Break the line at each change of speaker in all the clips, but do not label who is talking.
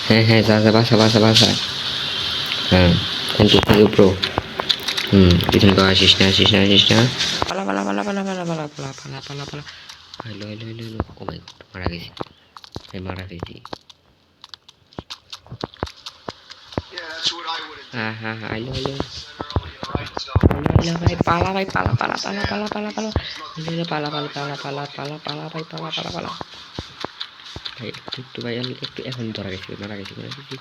হ্যাঁ হ্যাঁ যা যা বাসা বাসা বাসা। হ্যাঁ থ্যাংক ইউ ব্রো। পিছনে তো আসিস না আসিস না আসিস না। পালা পালা পালা পালা পালা পালা পালা পালা পালা পালা। হ্যালো হ্যালো হ্যালো হ্যালো, ও মাই গড মারা গেছি, মারা গেছি। হ্যাঁ হ্যাঁ হ্যাঁ আইলো আইলো ভাই, পালা ভাই, পালা পালা পালা পালা পালা পালা পালা পালা পালা পালা পালা পালা ভাই, পালা পালা পালা ভাই। একটু একটু ভাই, আমি একটু এখন ধরা গেছি, মারা গেছি মারা গেছি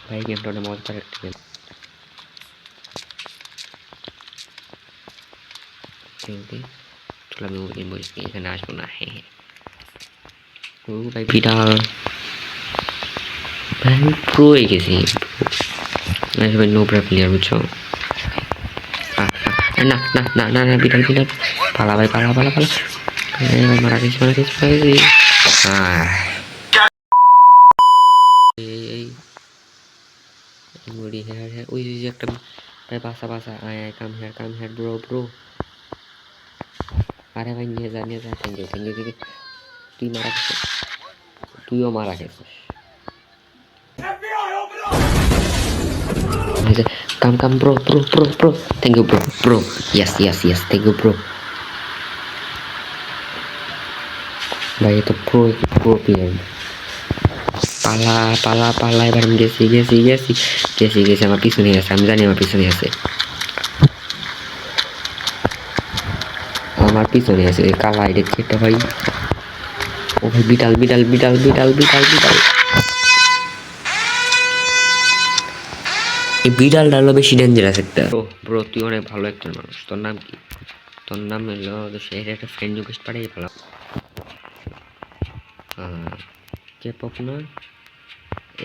ভাই। গেমটা অনেক মজার একটা গেম। ওকে চলো, আমি ওই বলছি এখানে আসবো না। হ্যাঁ হ্যাঁ ও ভাই বিড়াল ভাই, আমি প্রো হয়ে গেছি। ভাই নোবরা প্লেয়ার বুঝছো। না না না না না, বিড়াল বিড়াল পালা ভাই, পালা পালা পালা। মারা গেছি মারা গেছি মারা গেছি। এই মুড়ি হ্যাঁ হ্যাঁ, ওই যে একটা ভাই, বাসা বাসা, আয় আয়, কাম হেয়ার ব্রো ব্রো। আরে ভাই নিয়ে যা নিয়ে যা, থ্যাংক ইউ থ্যাংক ইউ। তুই মারা গেছিস, তুইও মারা গেছিস। Come come bro bro bro bro, thank you bro bro. Yes yes yes, thank you bro. ভাই এ তো প্রো প্রো প্লেয়ার। পালা পালা পালা, এবার আমি গেছি গেছি গেছি গেছি গেছি। আমার পিছনে আছে, আমি জানি আমার পিছনে আছে, আমার পিছনে আছে ওই কালা আইডি একটা ভাই। ও ভাই বিড়াল বিড়াল বিড়াল বিড়াল বিড়াল বিড়াল। এই বিড়ালটা হলো বেশি ডেঞ্জারাস একটা। ও ব্রো তুই অনেক ভালো একটা মানুষ, তোর নাম কি? তোর নাম হলো সে একটা ফ্রেন্ড রিকোয়েস্ট পাঠিয়ে ফেলাম। কে পপ না,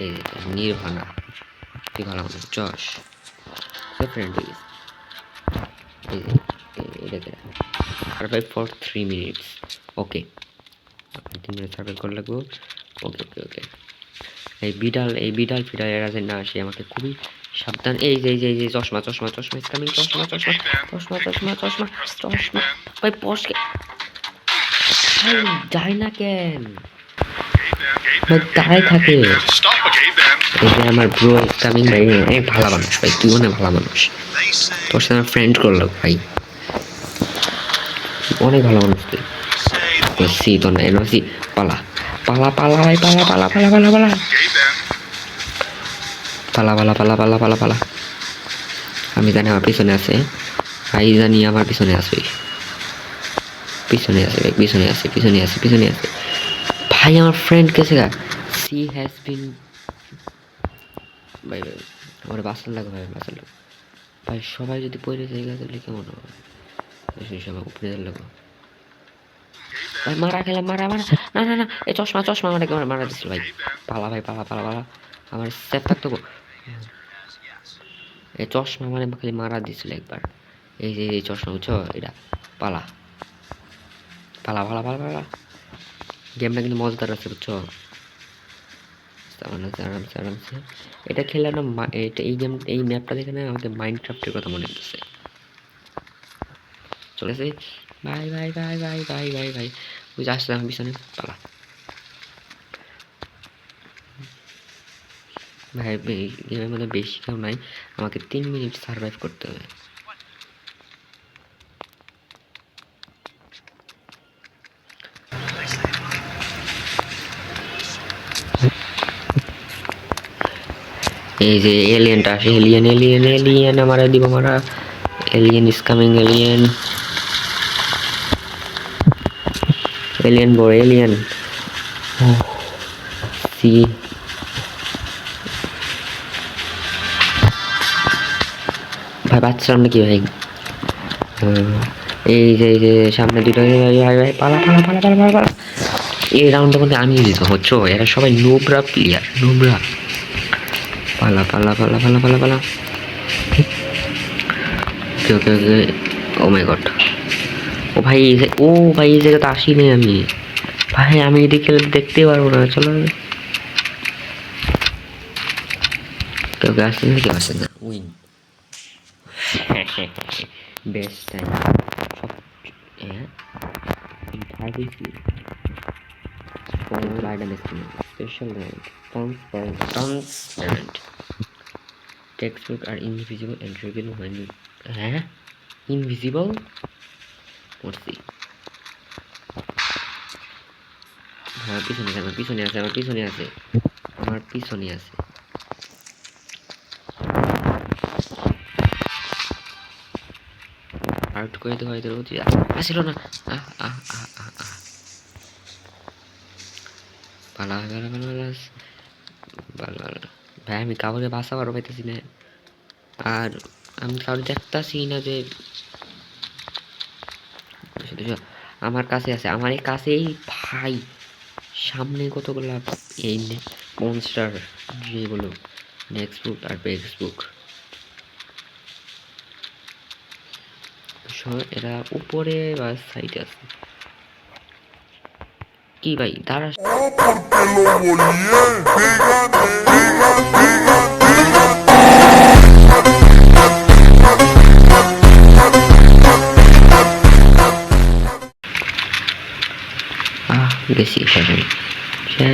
এই নির্ভানা, তুই ভালো মানুষ যশ, সে ফ্রেন্ড রিকোয়েস্ট। এটাকে survive for 3 minutes. Okay 3 minute survive করে লাগবো। ওকে ওকে ওকে। এই বিড়াল ফিডাল এরা যে না আসে আমাকে খুবই সাবধান। এই যে এই যে এই যে চশমা চশমা চশমা ইসকামিং, চশমা চশমা চশমা চশমা চশমা চশমা ভাই পশকে ভাই যায় না কেন ভাই, দাঁড়াই থাকে। এই যে আমার ব্রো ইসকামিং ভাই, অনেক ভালো মানুষ ভাই, তুই অনেক ভালো মানুষ। তোর সাথে আমার ফ্রেন্ড করলো ভাই, অনেক ভালো মানুষ তুই। সি তো না এনসি, পালা পালা পালা ভাই, পালা পালা পালা পালা পালা পালা পালা পালা পালা পালা পালা। আমি জানি আমার পিছনে আছে, ভাই জানি আমার পিছনে আছে, পিছনে আছে ভাই, পিছনে আছে পিছনে আছে পিছনে আছে ভাই। আমার ফ্রেন্ড কেসে গা, সি হ্যাজ বিন ভাই ভাই, আমার বাসার লাগবে ভাই, বাসার লাগবে ভাই। সবাই যদি পড়ে যায় তাহলে কেমন হবে? সেই সবাই উপরে লাগবে ভাই। মারা খেলাম, মারা মারা, না না না, এই চশমা চশমা আমাকে মারা দিচ্ছিল ভাই। পালা ভাই পালা পালা পালা, আমার সেফ থাকতো। এই চশমা মানে খালি মারা দিছিল একবার। এই যে এই চশমা বুঝছো, এটা পালা পালা পালা পালা পালা। গেমটা কিন্তু মজাদার আছে বুঝছো, আরামসে আরামসে এটা খেলে না। এটা এই গেম এই ম্যাপটা দেখে না আমাকে মাইনক্রাফটের কথা মনে পড়ছে। চলেছে ভাই ভাই ভাই ভাই ভাই ভাই ভাই, ওই যে আসলে আমার পিছনে পালা ভাই। গেমের মধ্যে বেশি কেউ নাই, আমাকে 3 মিনিট সার্ভাইভ করতে হবে। এই যে এলিয়েনটা আসে, এলিয়েন এলিয়েন এলিয়েন মারা দিব মারা। Alien is coming, alien alien বড় এলিয়েন। সি ভাই বাচ্চারা নাকি ভাই। এই যে সামনে দুটো ভাই ভাই, পালা পালা পালা পালা পালা পালা। এই রাউন্ডের মধ্যে আমি জিত হচ্ছ, এরা সবাই নোবরা প্লেয়ার, নোবরা। পালা পালা পালা পালা পালা পালা। ওকে ওকে ওকে, ও মাই গড। ও ভাই ও ভাই, এই জায়গাতে আসিনি আমি ভাই, আমি এদিকে দেখতে পারবো না। চলো কেউ আসছে না, কেউ আসছে না, উইন। বেস্ট টাইম সব। হ্যাঁ ভাই, ও রাইডার দেখছি। স্পেশাল র্যাঙ্ক ট্রান্সপারেন্ট টেক্সটবুক আর ইনভিজিবল অ্যান্ড রিভিল হোয়েন হ্যাঁ ইনভিজিবল পড়ছি হ্যাঁ পিছনে আছে আমার পিছনে আছে আমার পিছনে আছে আমার পিছনে আছে আউট করে দেওয়া হয়তো উচিত আসিল না পালা পালা পালা পালা ভাই আমি কাউকে বাসা বারো পাইতেছি না আর আমি কাউকে দেখতেছি না যে আমার কাছে আছে আমার এই কাছেই ভাই সামনে কতগুলো এই মনস্টার যেগুলো নেক্সট বুক আর বেক্স বুক এরা উপরে বা সাইডে আছে কি ভাই দাঁড়া গেছি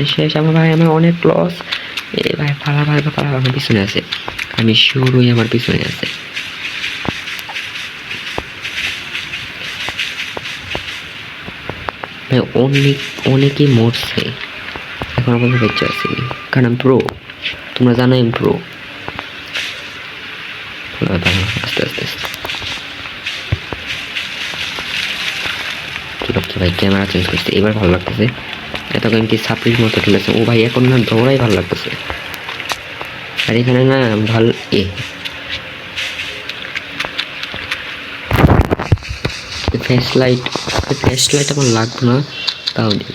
শেষ আমার ভাই আমার অনেক লস এ ভাই পালা আমার পিছনে আছে আমি শিওর ওই আমার পিছনে আছে ভাই অনেকেই মরছে এখন আমাদের বেঁচে আছি কারণ আমি প্রো তোমরা জানো আমি প্রো আস্তে আস্তে কি ভাই ক্যামেরা চেঞ্জ করছে এবার ভালো লাগতেছে এতক্ষণ কি সাপ্লির মতো খেলেছে ও ভাই এখন না দৌড়াই ভালো লাগতেছে আর এখানে না ভালো ফ্ল্যাশ লাইট আমার লাগবে না তাও দিই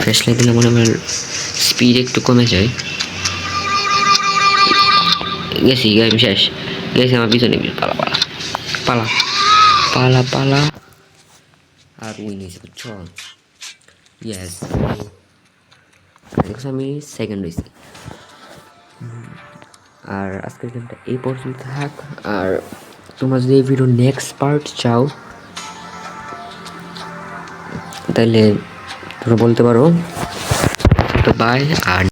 ফ্ল্যাশ লাইট দিলে মনে আমার স্পিড একটু কমে যায় গেছি আমি শেষ গেছি আমার পিছনে পালা পালা পালা পালা পালা আর উইন হয়েছে বুঝছো ইয়েস দেখছো আমি সেকেন্ড হয়েছি আর আজকের গেমটা এই পর্যন্ত থাক আর তোমরা যদি এই ভিডিও নেক্সট পার্ট চাও তাহলে তোমরা বলতে পারো তো বাই আর